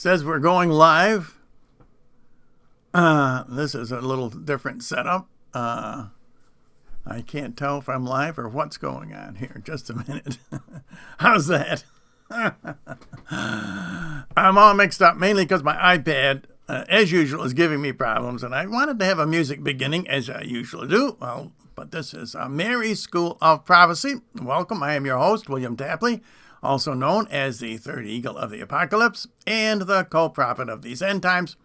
says we're going live. This is a little different setup. I can't tell if I'm live or what's going on here. Just a minute. How's that? I'm all mixed up, mainly because my iPad, as usual, is giving me problems. And I wanted to have a music beginning, as I usually do. Well, but this is Mary's School of Prophecy. Welcome. I am your host, William Tapley, also known as the Third Eagle of the Apocalypse and the co-prophet of these end times.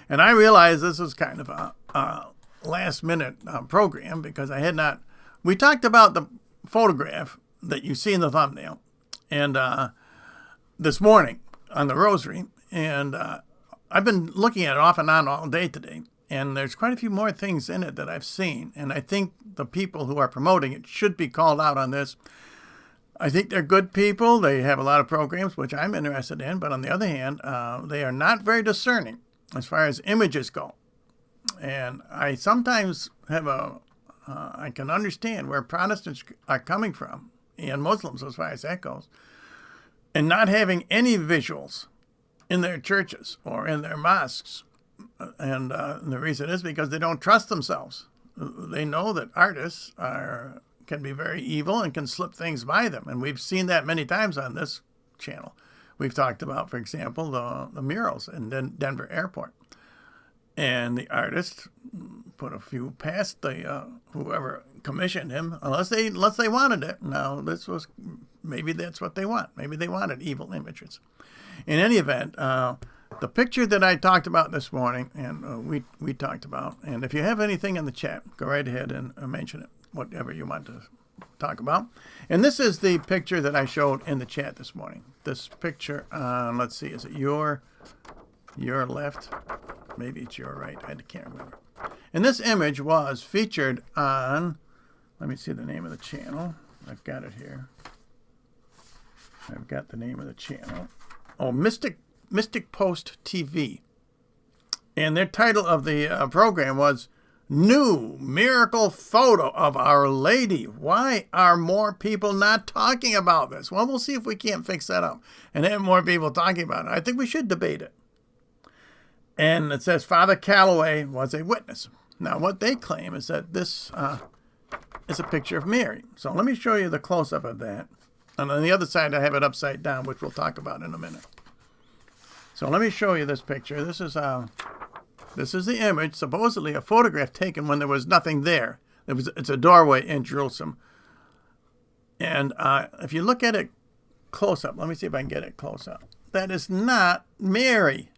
And I realized this was kind of a last-minute program because I had not... We talked about the photograph that you see in the thumbnail and this morning on the rosary. And I've been looking at it off and on all day today. And there's quite a few more things in it that I've seen. And I think the people who are promoting it should be called out on this. I think they're good people. They have a lot of programs, which I'm interested in. But on the other hand, they are not very discerning as far as images go. And I sometimes have I can understand where Protestants are coming from, and Muslims as far as that goes, and not having any visuals in their churches or in their mosques. And the reason is because they don't trust themselves. They know that artists can be very evil and can slip things by them. And we've seen that many times on this channel. We've talked about, for example, the murals in Denver Airport. And the artist put a few past the whoever commissioned him, unless they wanted it. Now, maybe that's what they want. Maybe they wanted evil images. In any event, the picture that I talked about this morning, and we talked about, and if you have anything in the chat, go right ahead and mention it, whatever you want to talk about. And this is the picture that I showed in the chat this morning. This picture, let's see, is it your left? Maybe it's your right. I can't remember. And this image was featured on, let me see the name of the channel. I've got it here. I've got the name of the channel. Oh, Mystic Post TV. And their title of the program was New Miracle Photo of Our Lady. Why are more people not talking about this? Well, we'll see if we can't fix that up and have more people talking about it. I think we should debate it. And it says Father Calloway was a witness. Now, what they claim is that this is a picture of Mary. So let me show you the close-up of that. And on the other side, I have it upside down, which we'll talk about in a minute. So let me show you this picture. This is the image, supposedly a photograph taken when there was nothing there. It's a doorway in Jerusalem. And if you look at it close-up, let me see if I can get it close-up. That is not Mary.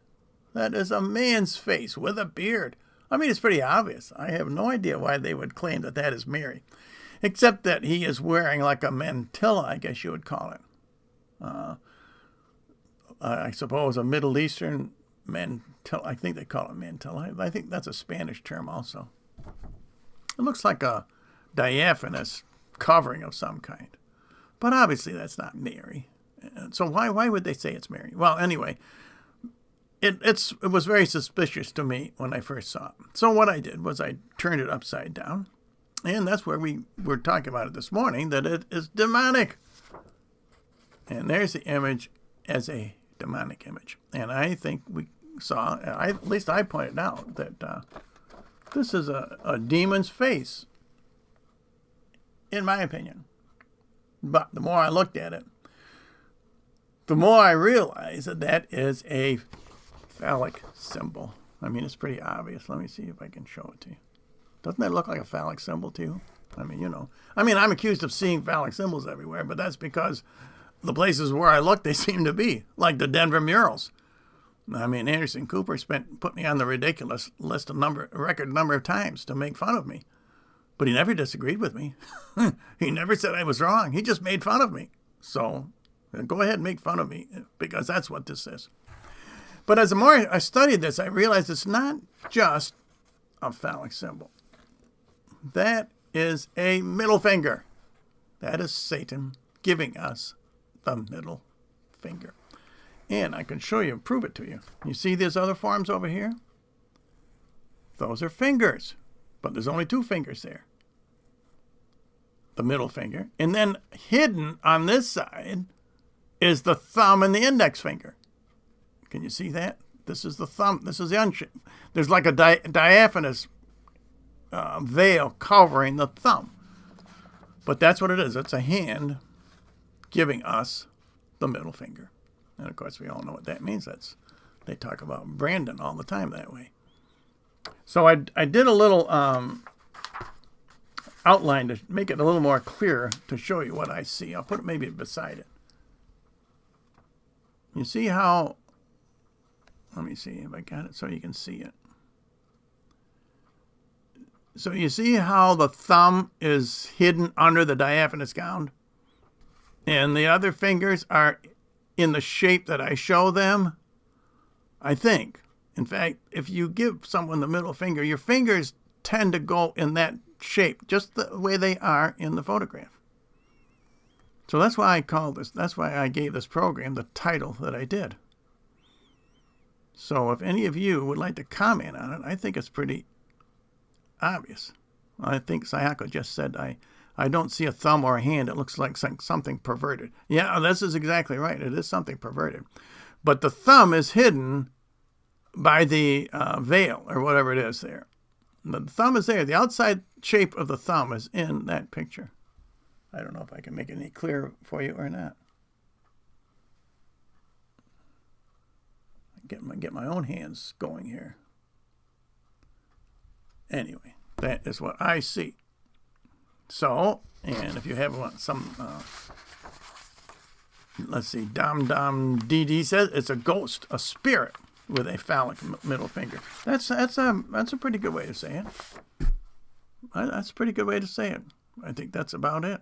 That is a man's face with a beard. I mean, it's pretty obvious. I have no idea why they would claim that that is Mary, except that he is wearing like a mantilla, I guess you would call it. I suppose a Middle Eastern mantilla. I think they call it mantilla. I think that's a Spanish term also. It looks like a diaphanous covering of some kind. But obviously that's not Mary. So why would they say it's Mary? Well, anyway, it was very suspicious to me when I first saw it. So what I did was I turned it upside down. And that's where we were talking about it this morning, that it is demonic. And there's the image as a demonic image. And I think we saw, at least I pointed out, that this is a demon's face, in my opinion. But the more I looked at it, the more I realized that that is a phallic symbol. I mean, it's pretty obvious. Let me see if I can show it to you. Doesn't that look like a phallic symbol to you? I mean, you know. I mean, I'm accused of seeing phallic symbols everywhere, but that's because the places where I look, they seem to be, like the Denver murals. I mean, Anderson Cooper put me on the ridiculous list a record number of times to make fun of me. But he never disagreed with me. He never said I was wrong. He just made fun of me. So go ahead and make fun of me, because that's what this is. But as the more I studied this, I realized it's not just a phallic symbol. That is a middle finger. That is Satan giving us the middle finger. And I can show you, prove it to you. You see these other forms over here? Those are fingers. But there's only two fingers there. The middle finger. And then hidden on this side is the thumb and the index finger. Can you see that? This is the thumb. This is the unshaped. There's like a diaphanous veil covering the thumb. But that's what it is. It's a hand giving us the middle finger. And, of course, we all know what that means. They talk about Brandon all the time that way. So I did a little outline to make it a little more clear to show you what I see. I'll put it maybe beside it. You see how... Let me see if I got it so you can see it. So you see how the thumb is hidden under the diaphanous gown? And the other fingers are in the shape that I show them? I think. In fact, if you give someone the middle finger, your fingers tend to go in that shape, just the way they are in the photograph. So that's why that's why I gave this program the title that I did. So if any of you would like to comment on it, I think it's pretty obvious. I think Sayako just said, I don't see a thumb or a hand. It looks like something perverted. Yeah, this is exactly right. It is something perverted. But the thumb is hidden by the veil or whatever it is there. The thumb is there. The outside shape of the thumb is in that picture. I don't know if I can make it any clearer for you or not. Get my own hands going here. Anyway, that is what I see. So, and if you have some, let's see, Dom DD says it's a ghost, a spirit with a phallic middle finger. That's a pretty good way to say it. That's a pretty good way to say it. I think that's about it.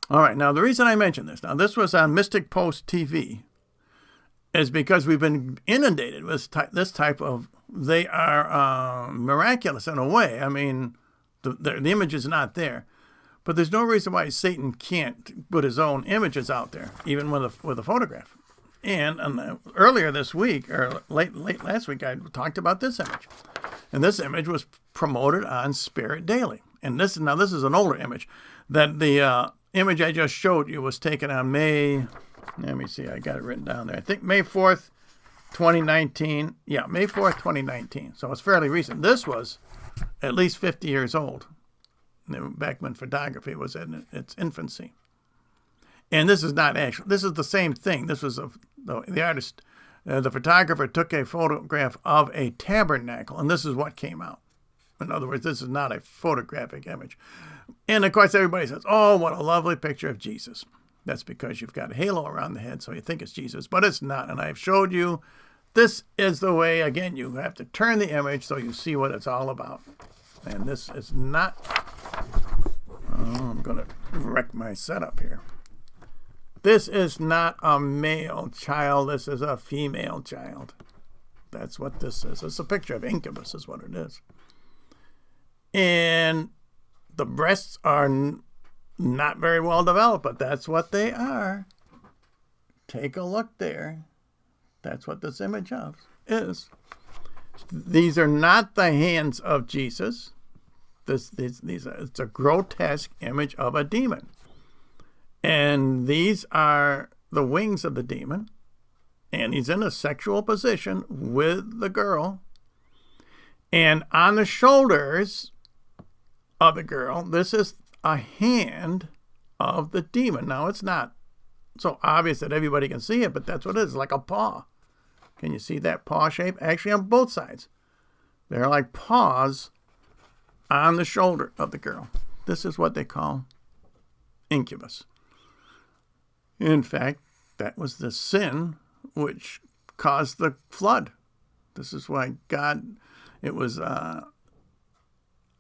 All right, now the reason I mentioned this, now this was on Mystic Post TV, is because we've been inundated with this type of, they are miraculous in a way. I mean, the image is not there. But there's no reason why Satan can't put his own images out there, even with a photograph. And earlier this week, or late last week, I talked about this image. And this image was promoted on Spirit Daily. And this is an older image. That the image I just showed you was taken on May, let me see, I got it written down there. I think May 4th, 2019. Yeah, May 4th, 2019. So it's fairly recent. This was at least 50 years old, back when photography was in its infancy. And this is not actual. This is the same thing. This was the artist, the photographer took a photograph of a tabernacle, and this is what came out. In other words, this is not a photographic image. And of course, everybody says, "Oh, what a lovely picture of Jesus." That's because you've got a halo around the head, so you think it's Jesus, but it's not. And I've showed you this is the way. Again, you have to turn the image so you see what it's all about. And this is not. Oh, I'm going to wreck my setup here. This is not a male child. This is a female child. That's what this is. It's a picture of Incubus is what it is. And the breasts are not very well developed, but that's what they are. Take a look there. That's what this image of is. These are not the hands of Jesus. It's a grotesque image of a demon. And these are the wings of the demon. And he's in a sexual position with the girl. And on the shoulders of the girl, this is a hand of the demon. Now, it's not so obvious that everybody can see it, but that's what it is, like a paw. Can you see that paw shape? Actually, on both sides. They're like paws on the shoulder of the girl. This is what they call incubus. In fact, that was the sin which caused the flood. This is why it was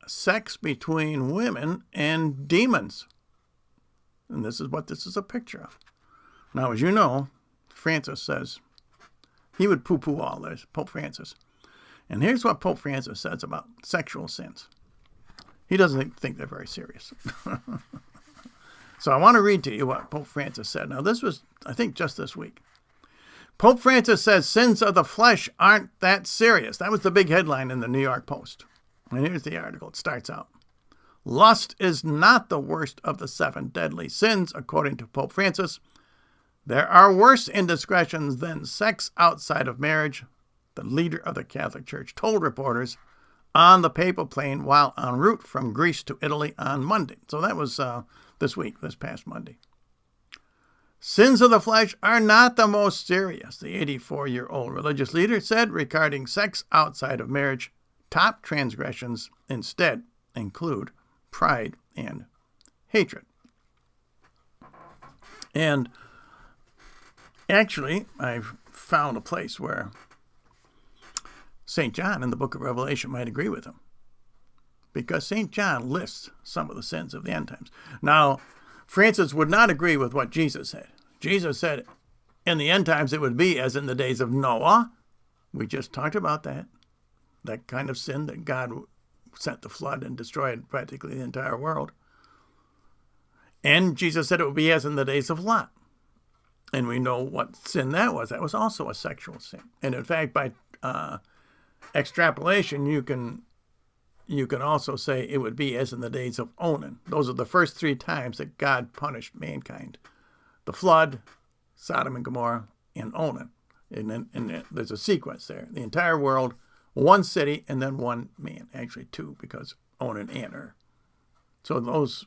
sex between women and demons. And this is what this is a picture of. Now, as you know, Francis says, he would poo-poo all this, Pope Francis. And here's what Pope Francis says about sexual sins. He doesn't think they're very serious. So I want to read to you what Pope Francis said. Now, this was, I think, just this week. Pope Francis says sins of the flesh aren't that serious. That was the big headline in the New York Post. And here's the article. It starts out. Lust is not the worst of the 7 deadly sins, according to Pope Francis. There are worse indiscretions than sex outside of marriage, the leader of the Catholic Church told reporters on the papal plane while en route from Greece to Italy on Monday. So that was this past Monday. Sins of the flesh are not the most serious, the 84-year-old religious leader said regarding sex outside of marriage. Top transgressions instead include pride and hatred. And actually, I've found a place where St. John in the book of Revelation might agree with him, because St. John lists some of the sins of the end times. Now, Francis would not agree with what Jesus said. Jesus said in the end times it would be as in the days of Noah. We just talked about that kind of sin that God sent the flood and destroyed practically the entire world. And Jesus said it would be as in the days of Lot. And we know what sin that was. That was also a sexual sin. And in fact, by extrapolation, you can also say it would be as in the days of Onan. Those are the first 3 times that God punished mankind. The flood, Sodom and Gomorrah, and Onan. And there's a sequence there. The entire world, 1 city, and then 1 man. Actually 2, because Onan and Ur. So those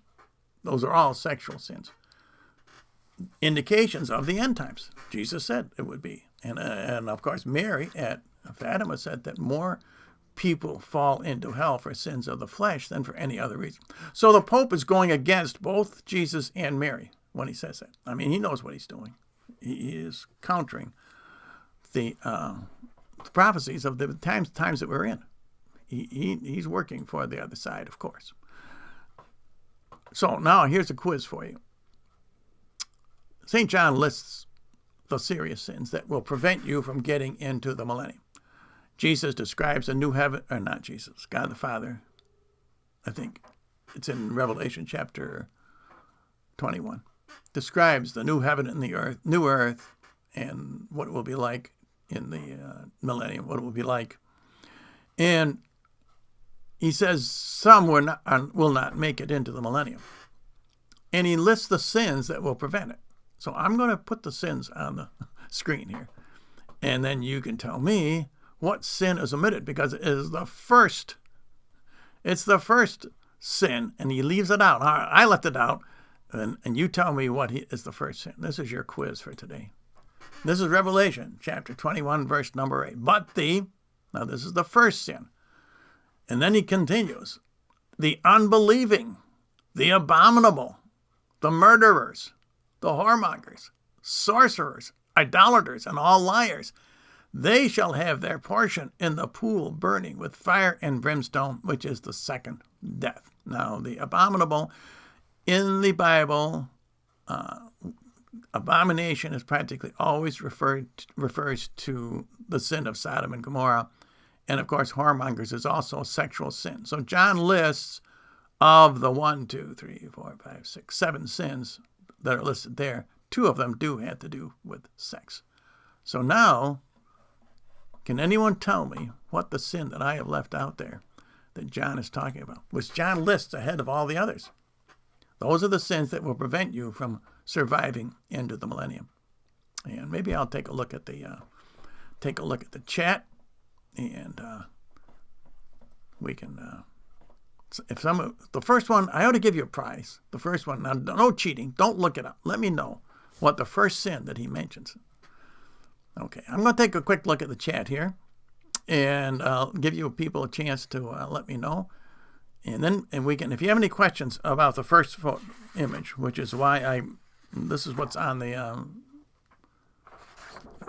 are all sexual sins. Indications of the end times. Jesus said it would be. And of course, Mary at Fatima said that more people fall into hell for sins of the flesh than for any other reason. So the Pope is going against both Jesus and Mary when he says that. I mean, he knows what he's doing. He is countering the prophecies of the times that we're in. He's working for the other side, of course. So now here's a quiz for you. St. John lists the serious sins that will prevent you from getting into the millennium. Jesus describes a new heaven, or not Jesus, God the Father. I think it's in Revelation chapter 21. Describes the new heaven and the earth, new earth, and what it will be like in the millennium, what it will be like. And he says some will not make it into the millennium. And he lists the sins that will prevent it. So I'm going to put the sins on the screen here. And then you can tell me what sin is omitted, because it is the first. It's the first sin, and he leaves it out. I left it out, and you tell me what is the first sin. This is your quiz for today. This is Revelation chapter 21, verse number 8. Now this is the first sin. And then he continues, the unbelieving, the abominable, the murderers, the whoremongers, sorcerers, idolaters, and all liars, they shall have their portion in the pool burning with fire and brimstone, which is the second death. Now, the abominable in the Bible, abomination is practically always refers to the sin of Sodom and Gomorrah. And, of course, whoremongers is also a sexual sin. So John lists of the 7 sins that are listed there, 2 of them do have to do with sex. So now, can anyone tell me what the sin that I have left out there that John is talking about, which John lists ahead of all the others? Those are the sins that will prevent you from surviving into the millennium. And maybe I'll take a look at the chat, and we can. If the first one, I ought to give you a prize. The first one, now no cheating. Don't look it up. Let me know what the first sin that he mentions. Okay, I'm going to take a quick look at the chat here, and I'll give you people a chance to let me know. And we can, if you have any questions about the first image, which is why this is what's on the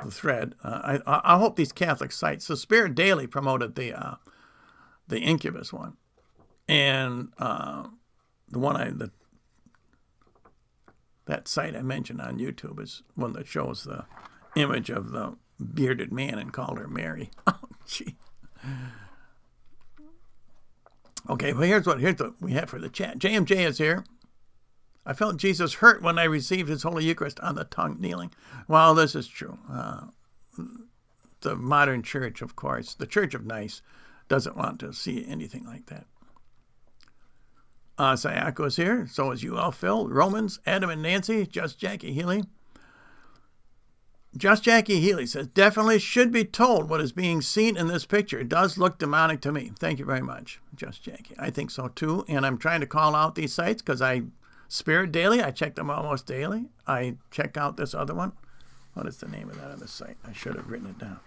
thread. I hope these Catholic sites. So Spirit Daily promoted the Incubus one. And that site I mentioned on YouTube is one that shows the image of the bearded man and called her Mary. Oh, gee. Okay, well, here's what we have for the chat. JMJ is here. I felt Jesus hurt when I received his Holy Eucharist on the tongue kneeling. Well, this is true. The modern church, of course, the Church of Nice, doesn't want to see anything like that. Sayako is here. So is UL Phil, Romans, Adam and Nancy, Just Jackie Healy. Just Jackie Healy says, definitely should be told what is being seen in this picture. It does look demonic to me. Thank you very much, Just Jackie. I think so too. And I'm trying to call out these sites because Spirit Daily, I check them almost daily. I check out this other one. What is the name of that other site? I should have written it down.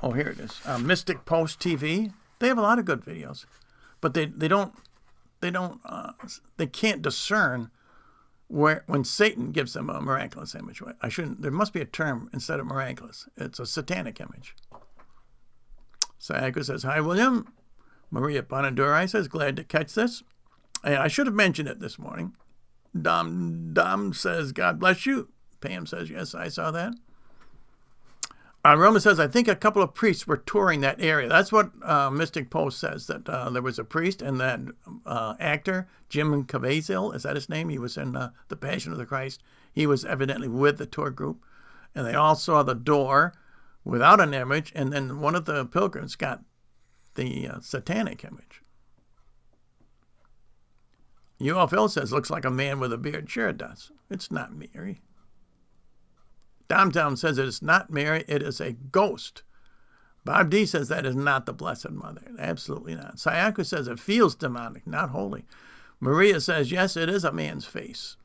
Oh, here it is. Mystic Post TV. They have a lot of good videos, but they can't discern when Satan gives them a miraculous image. There must be a term instead of miraculous. It's a satanic image. Sayaka says, hi, William. Maria Bonadura says, glad to catch this. I should have mentioned it this morning. Dom says, God bless you. Pam says, yes, I saw that. Roman says, I think a couple of priests were touring that area. That's what Mystic Post says, that there was a priest and that actor, Jim Caviezel, is that his name? He was in The Passion of the Christ. He was evidently with the tour group. And they all saw the door without an image, and then one of the pilgrims got the satanic image. UFL says, looks like a man with a beard. Sure it does. It's not Mary. Domtown says it is not Mary, it is a ghost. Bob D says that is not the Blessed Mother. Absolutely not. Sayaka says it feels demonic, not holy. Maria says, yes, it is a man's face.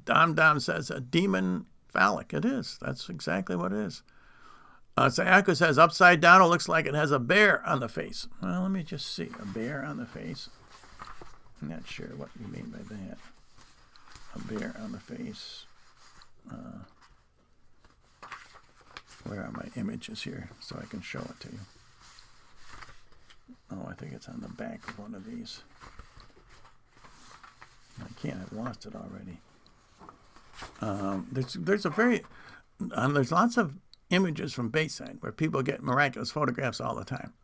Dom says a demon phallic. It is. That's exactly what it is. Sayaka says upside down, it looks like it has a bear on the face. Well, let me just see. A bear on the face. I'm not sure what you mean by that. A bear on the face. Where are my images here so I can show it to you? Oh, I think it's on the back of one of these. I can't. I've lost it already. There's lots of images from Bayside where people get miraculous photographs all the time.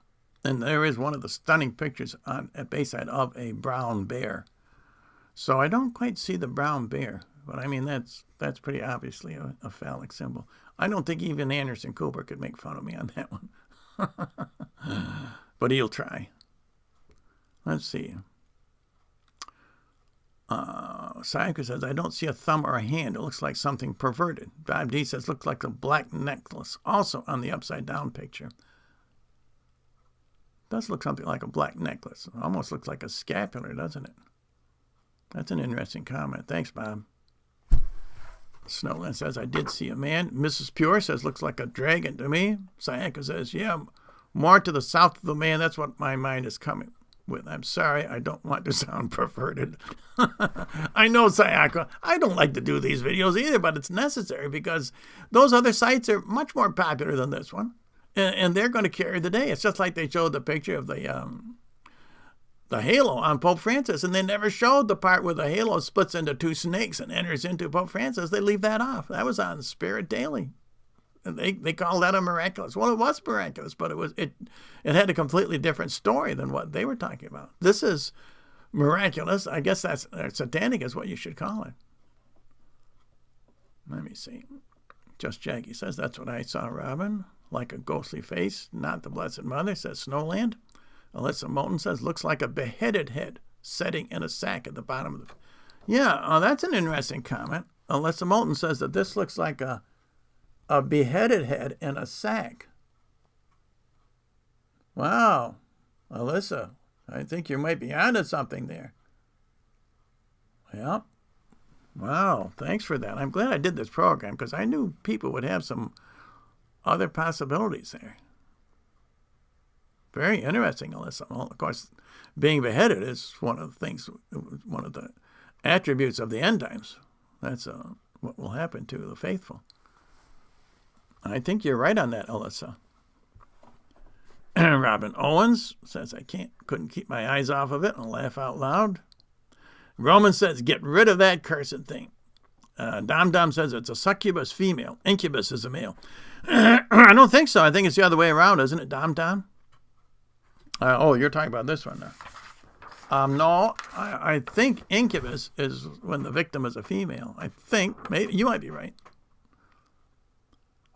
And there is one of the stunning pictures at Bayside of a brown bear. So I don't quite see the brown bear, but I mean that's pretty obviously a phallic symbol. I don't think even Anderson Cooper could make fun of me on that one. But he'll try. Let's see. Sayaka says, I don't see a thumb or a hand. It looks like something perverted. Bob D says, looks like a black necklace. Also on the upside down picture. Does look something like a black necklace. It almost looks like a scapular, doesn't it? That's an interesting comment. Thanks, Bob. Snowland says, I did see a man. Mrs. Pure says, looks like a dragon to me. Sayaka says, yeah, more to the south of the man. That's what my mind is coming with. I'm sorry, I don't want to sound perverted. I know, Sayaka. I don't like to do these videos either, but it's necessary because those other sites are much more popular than this one. And they're going to carry the day. It's just like they showed the picture of the halo on Pope Francis, and they never showed the part where the halo splits into two snakes and enters into Pope Francis. They leave that off. That was on Spirit Daily. And they call that a miraculous. Well, it was miraculous, but it had a completely different story than what they were talking about. This is miraculous. I guess that's satanic is what you should call it. Let me see. Just Jackie says, that's what I saw, Robin. Like a ghostly face, not the Blessed Mother, says Snowland. Alyssa Moulton says, looks like a beheaded head setting in a sack at the bottom of the... Yeah, that's an interesting comment. Alyssa Moulton says that this looks like a beheaded head in a sack. Wow. Alyssa, I think you might be onto something there. Yeah. Wow, thanks for that. I'm glad I did this program because I knew people would have some other possibilities there. Very interesting, Alyssa. Well, of course, being beheaded is one of the attributes of the end times. That's what will happen to the faithful. I think you're right on that, Alyssa. Robin Owens says, couldn't keep my eyes off of it and laugh out loud. Roman says, get rid of that cursed thing. Dom says it's a succubus female. Incubus is a male. I don't think so. I think it's the other way around, isn't it, Dom? You're talking about this one now. No, I think incubus is when the victim is a female. I think. Maybe you might be right.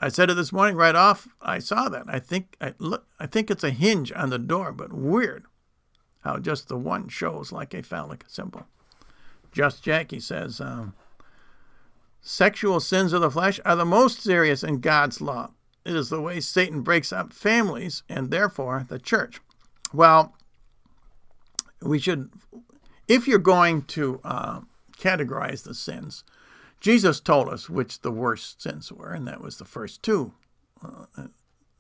I said it this morning right off. I saw that. I think it's a hinge on the door, but weird how just the one shows like a phallic symbol. Just Jackie says, Sexual sins of the flesh are the most serious in God's law. It is the way Satan breaks up families and therefore the church. Well, we should, if you're going to categorize the sins, Jesus told us which the worst sins were, and that was the first two.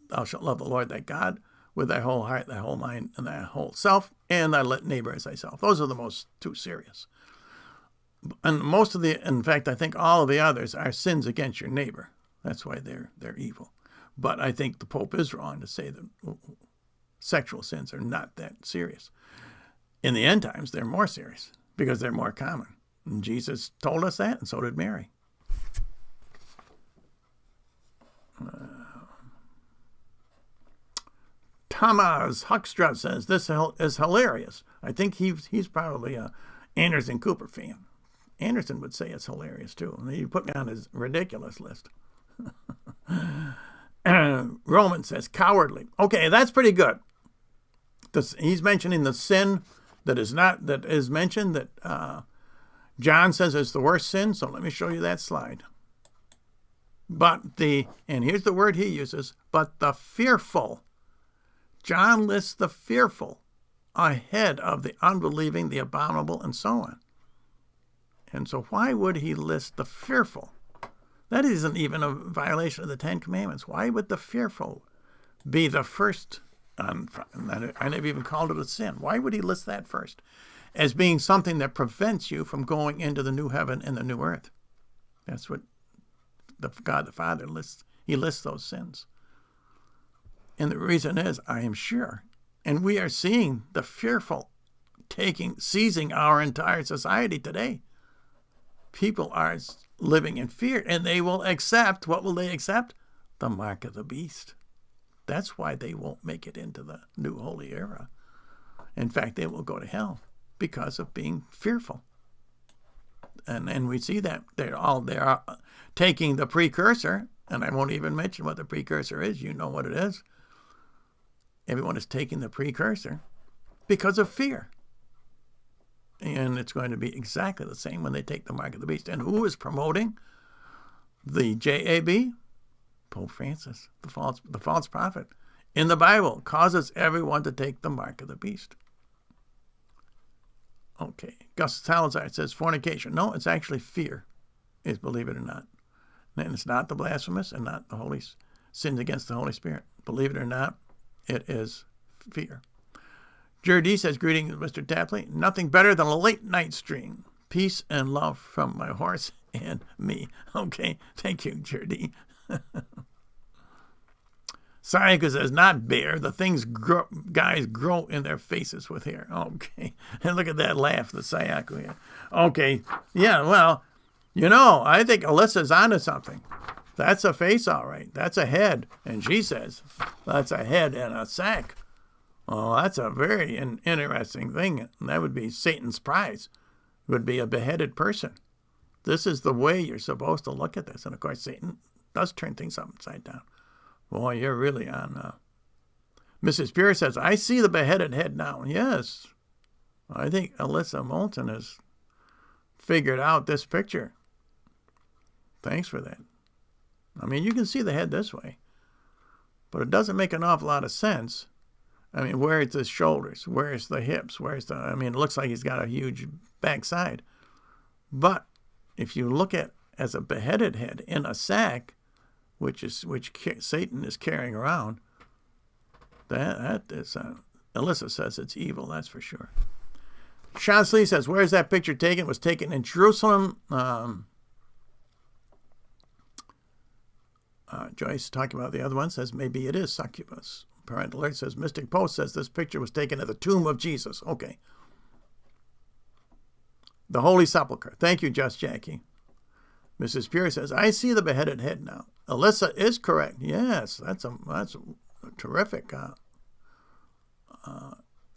Thou shalt love the Lord thy God with thy whole heart, thy whole mind, and thy whole self, and thy neighbor as thyself. Those are the most two serious. And most of in fact, I think all of the others are sins against your neighbor. That's why they're evil. But I think the Pope is wrong to say that sexual sins are not that serious. In the end times, they're more serious because they're more common. And Jesus told us that, and so did Mary. Thomas Huckstrut says, this is hilarious. I think he's probably a Anderson Cooper fan. Anderson would say it's hilarious, too. He put me on his ridiculous list. Roman says, cowardly. Okay, that's pretty good. He's mentioning the sin that is mentioned that John says is the worst sin. So let me show you that slide. And here's the word he uses, but the fearful. John lists the fearful ahead of the unbelieving, the abominable, and so on. And so why would he list the fearful? That isn't even a violation of the Ten Commandments. Why would the fearful be the first? I never even called it a sin. Why would he list that first as being something that prevents you from going into the new heaven and the new earth? That's what God the Father lists. He lists those sins. And the reason is, I am sure, and we are seeing the fearful seizing our entire society today. People are living in fear, and they will accept, what will they accept? The mark of the beast. That's why they won't make it into the new holy era. In fact, they will go to hell because of being fearful. And we see that they are taking the precursor, and I won't even mention what the precursor is. You know what it is. Everyone is taking the precursor because of fear. And it's going to be exactly the same when they take the mark of the beast. And who is promoting the JAB? Pope Francis, the false prophet. In the Bible, causes everyone to take the mark of the beast. Okay. Gus Salazar says fornication. No, it's actually fear, believe it or not. And it's not the blasphemous and not the holy sins against the Holy Spirit. Believe it or not, it is fear. Jerdy says, greetings, Mr. Tapley. Nothing better than a late night stream. Peace and love from my horse and me. Okay, thank you, Jerdy. Sayaka says, not bear. The things guys grow in their faces with hair. Okay, and look at that laugh, the Sayaka here. Okay, yeah, well, I think Alyssa's onto something. That's a face, all right. That's a head. And she says, that's a head and a sack. Well, that's a very interesting thing. And that would be Satan's prize. It would be a beheaded person. This is the way you're supposed to look at this. And, of course, Satan does turn things upside down. Boy, you're really on. Mrs. Pierre says, I see the beheaded head now. Yes. I think Alyssa Moulton has figured out this picture. Thanks for that. I mean, you can see the head this way, but it doesn't make an awful lot of sense. I mean, where's the shoulders? Where's the hips? It looks like he's got a huge backside. But if you look at as a beheaded head in a sack, which Satan is carrying around, that is, Alyssa says it's evil, that's for sure. Shansley says, where's that picture taken? It was taken in Jerusalem. Joyce, talking about the other one, says maybe it is succubus. Parental Alert says, Mystic Post says this picture was taken at the tomb of Jesus. Okay. The Holy Sepulchre. Thank you, Just Jackie. Mrs. Pierre says, I see the beheaded head now. Alyssa is correct. Yes, that's a terrific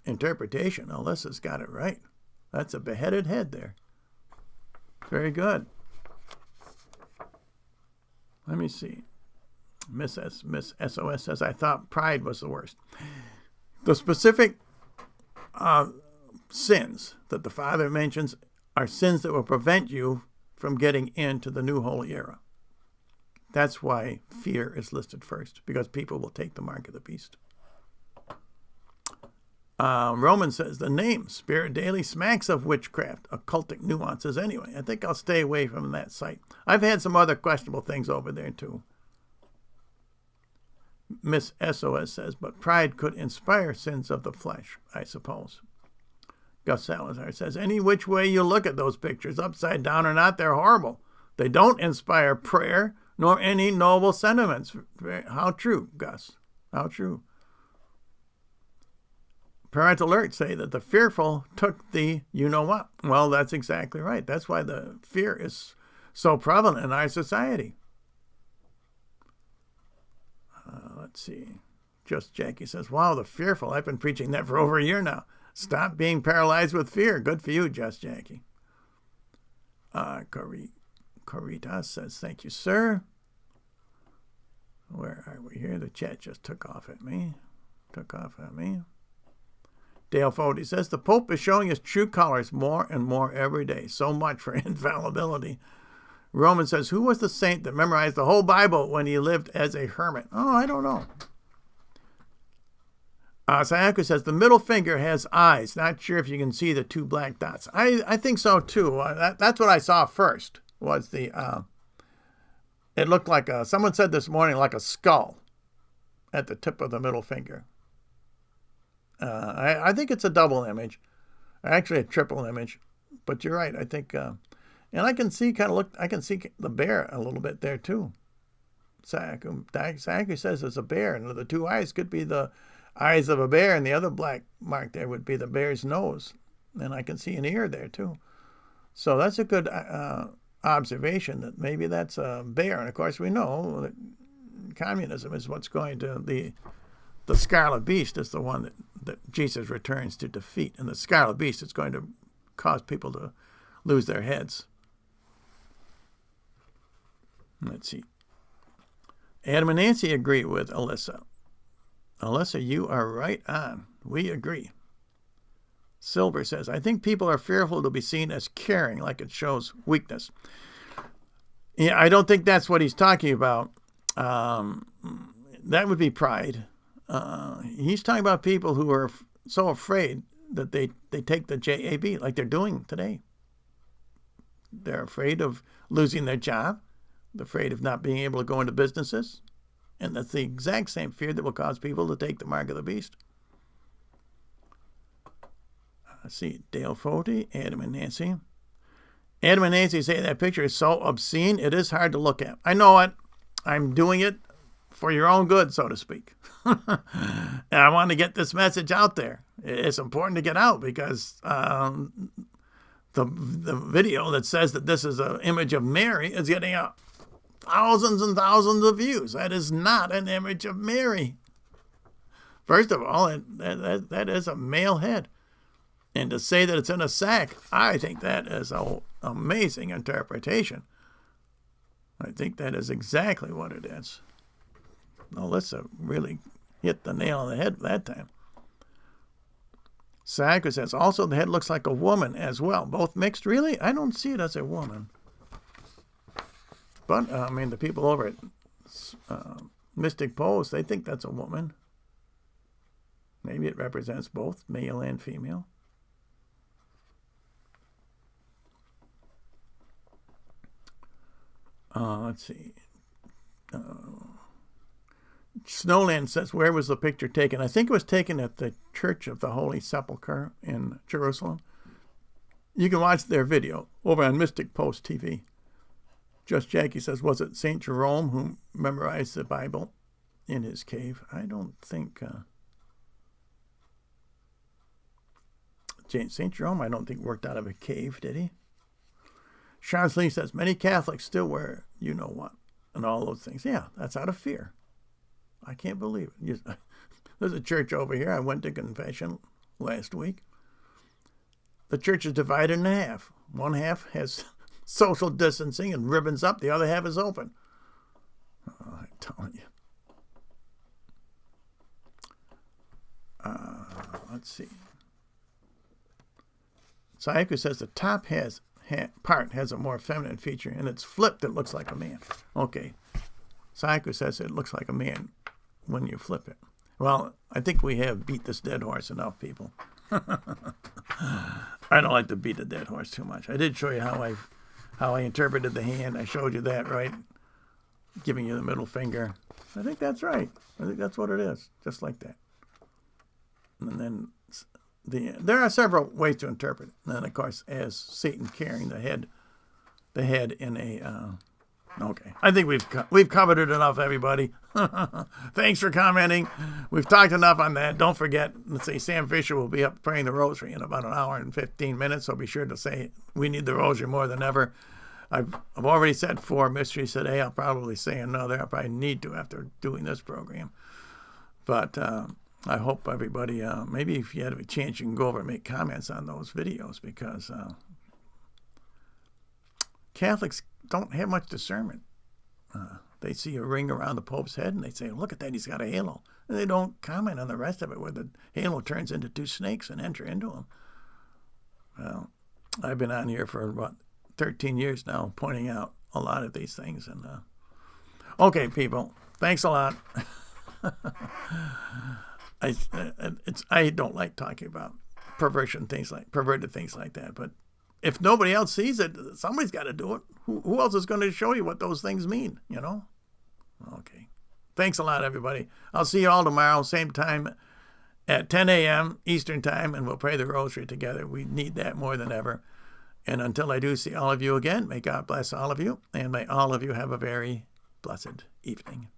interpretation. Alyssa's got it right. That's a beheaded head there. Very good. Let me see. Miss SOS says, I thought pride was the worst. The specific sins that the Father mentions are sins that will prevent you from getting into the new holy era. That's why fear is listed first, because people will take the mark of the beast. Roman says, the name Spirit Daily smacks of witchcraft, occultic nuances anyway. I think I'll stay away from that site. I've had some other questionable things over there too. Miss SOS says, but pride could inspire sins of the flesh, I suppose. Gus Salazar says, any which way you look at those pictures, upside down or not, they're horrible. They don't inspire prayer nor any noble sentiments. How true, Gus? How true? Parental alerts say that the fearful took the you-know-what. Well, that's exactly right. That's why the fear is so prevalent in our society. Let's see. Just Jackie says, wow, the fearful. I've been preaching that for over a year now. Stop being paralyzed with fear. Good for you, Just Jackie. Caritas says, thank you, sir. Where are we here? The chat just took off at me. Dale Fody says, the Pope is showing his true colors more and more every day. So much for infallibility. Roman says, who was the saint that memorized the whole Bible when he lived as a hermit? Oh, I don't know. Sayako says, the middle finger has eyes. Not sure if you can see the two black dots. I think so, too. That's what I saw first, was the, it looked like, someone said this morning, like a skull at the tip of the middle finger. I think it's a double image, actually a triple image, but you're right. I think, and I can see I can see the bear a little bit there too. Sayako says it's a bear, and the two eyes could be the eyes of a bear, and the other black mark there would be the bear's nose, and I can see an ear there too. So that's a good observation that maybe that's a bear, and of course we know that communism is what's going to the scarlet beast is the one that Jesus returns to defeat. And the scarlet beast is going to cause people to lose their heads. Let's see. Adam and Nancy agree with Alyssa. Alyssa, you are right on. We agree. Silver says, I think people are fearful to be seen as caring, like it shows weakness. Yeah, I don't think that's what he's talking about. That would be pride. He's talking about people who are so afraid that they take the JAB like they're doing today. They're afraid of losing their job. They're afraid of not being able to go into businesses. And that's the exact same fear that will cause people to take the mark of the beast. Let's see, Dale Foti, Adam and Nancy. Adam and Nancy say that picture is so obscene, it is hard to look at. I know it. I'm doing it for your own good, so to speak. And I want to get this message out there. It's important to get out because the video that says that this is an image of Mary is getting out thousands and thousands of views. That is not an image of Mary. First of all, that is a male head. And to say that it's in a sack, I think that is an amazing interpretation. I think that is exactly what it is. Alyssa really hit the nail on the head that time. Sayako says, also the head looks like a woman as well. Both mixed? Really? I don't see it as a woman. But, the people over at Mystic Pose, they think that's a woman. Maybe it represents both male and female. Let's see. Snowland says, where was the picture taken? I think it was taken at the Church of the Holy Sepulchre in Jerusalem. You can watch their video over on Mystic Post TV. Just Jackie says, was it St. Jerome who memorized the Bible in his cave? I don't think... St. Jerome, I don't think worked out of a cave, did he? Charles Lee says, many Catholics still wear you-know-what and all those things. Yeah, that's out of fear. I can't believe it. There's a church over here. I went to confession last week. The church is divided in half. One half has social distancing and ribbons up. The other half is open. Oh, I'm telling you. Let's see. Sayako says the top part has a more feminine feature, and it's flipped. It looks like a man. Okay. Sayako says it looks like a man when you flip it. Well, I think we have beat this dead horse enough, people. I don't like to beat the dead horse too much. I did show you how I interpreted the hand. I showed you that, right? Giving you the middle finger. I think that's right. I think that's what it is, just like that. And then there are several ways to interpret it. And then, of course, as Satan carrying the head in a. Okay, I think we've covered it enough, everybody. Thanks for commenting. We've talked enough on that. Don't forget, let's say Sam Fisher will be up praying the rosary in about an hour and 15 minutes, so be sure to say we need the rosary more than ever. I've already said 4 mysteries today. I'll probably say another. I'll probably need to after doing this program. But I hope everybody, maybe if you had a chance, you can go over and make comments on those videos, because Catholics don't have much discernment. They see a ring around the Pope's head and they say, look at that, he's got a halo. And they don't comment on the rest of it, where the halo turns into 2 snakes and enter into him. Well, I've been on here for about 13 years now, pointing out a lot of these things. And okay, people, thanks a lot. I don't like talking about perverted things like that, but if nobody else sees it, somebody's got to do it. Who else is going to show you what those things mean, you know? Okay. Thanks a lot, everybody. I'll see you all tomorrow, same time at 10 a.m. Eastern Time, and we'll pray the rosary together. We need that more than ever. And until I do see all of you again, may God bless all of you, and may all of you have a very blessed evening.